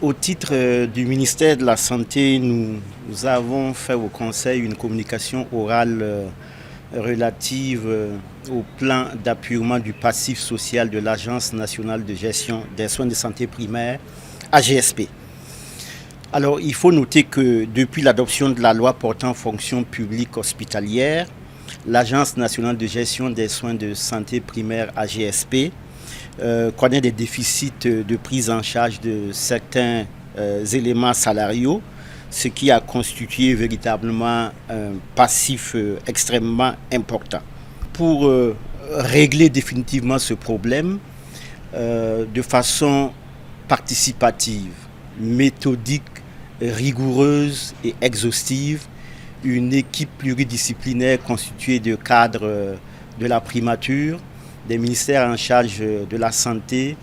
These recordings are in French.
Au titre du ministère de la Santé, nous avons fait au Conseil une communication orale relative au plan d'appurement du passif social de l'Agence nationale de gestion des soins de santé primaire, AGSP. Alors, il faut noter que depuis l'adoption de la loi portant fonction publique hospitalière, l'Agence nationale de gestion des soins de santé primaire, AGSP, connaît des déficits de prise en charge de certains éléments salariaux, ce qui a constitué véritablement un passif extrêmement important. Pour régler définitivement ce problème de façon participative, méthodique, rigoureuse et exhaustive, une équipe pluridisciplinaire constituée de cadres de la primature, des ministères en charge de la santé,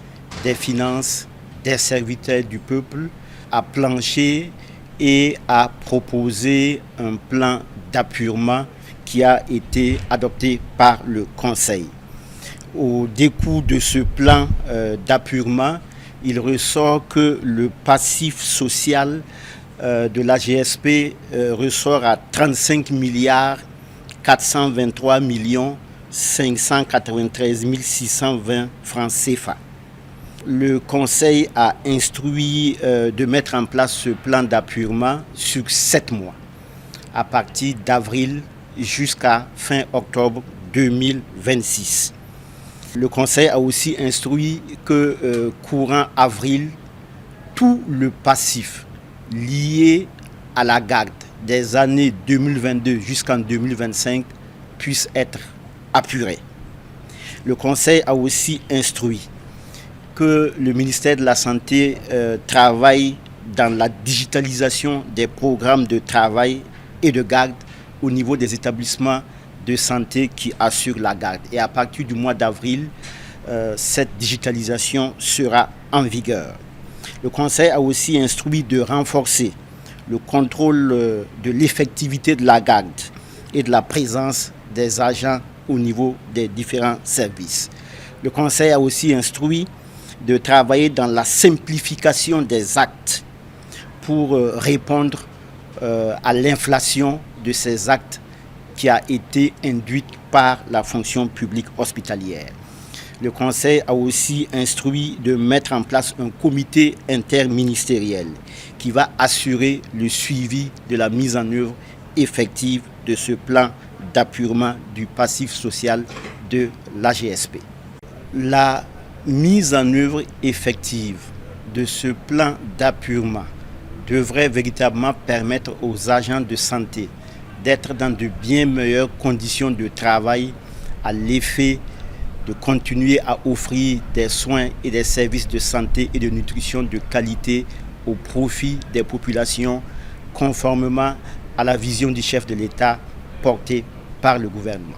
des finances, des serviteurs du peuple, a planché et a proposé un plan d'appurement qui a été adopté par le Conseil. Au décours de ce plan d'appurement, il ressort que le passif social de la GSP ressort à 35 milliards 423 millions 593 620 francs CFA. Le Conseil a instruit de mettre en place ce plan d'appurement sur 7 mois, à partir d'avril jusqu'à fin octobre 2026. Le Conseil a aussi instruit que courant avril, tout le passif lié à la garde des années 2022 jusqu'en 2025 puisse être apuré. Le Conseil a aussi instruit que le ministère de la Santé travaille dans la digitalisation des programmes de travail et de garde au niveau des établissements de santé qui assurent la garde. Et à partir du mois d'avril, cette digitalisation sera en vigueur. Le Conseil a aussi instruit de renforcer le contrôle de l'effectivité de la garde et de la présence des agents au niveau des différents services. Le Conseil a aussi instruit de travailler dans la simplification des actes pour répondre à l'inflation de ces actes qui a été induite par la fonction publique hospitalière. Le Conseil a aussi instruit de mettre en place un comité interministériel qui va assurer le suivi de la mise en œuvre effective de ce plan d'appurement du passif social de l'AGSP. La mise en œuvre effective de ce plan d'appurement devrait véritablement permettre aux agents de santé d'être dans de bien meilleures conditions de travail à l'effet de continuer à offrir des soins et des services de santé et de nutrition de qualité au profit des populations conformément à la vision du chef de l'État portée par le gouvernement.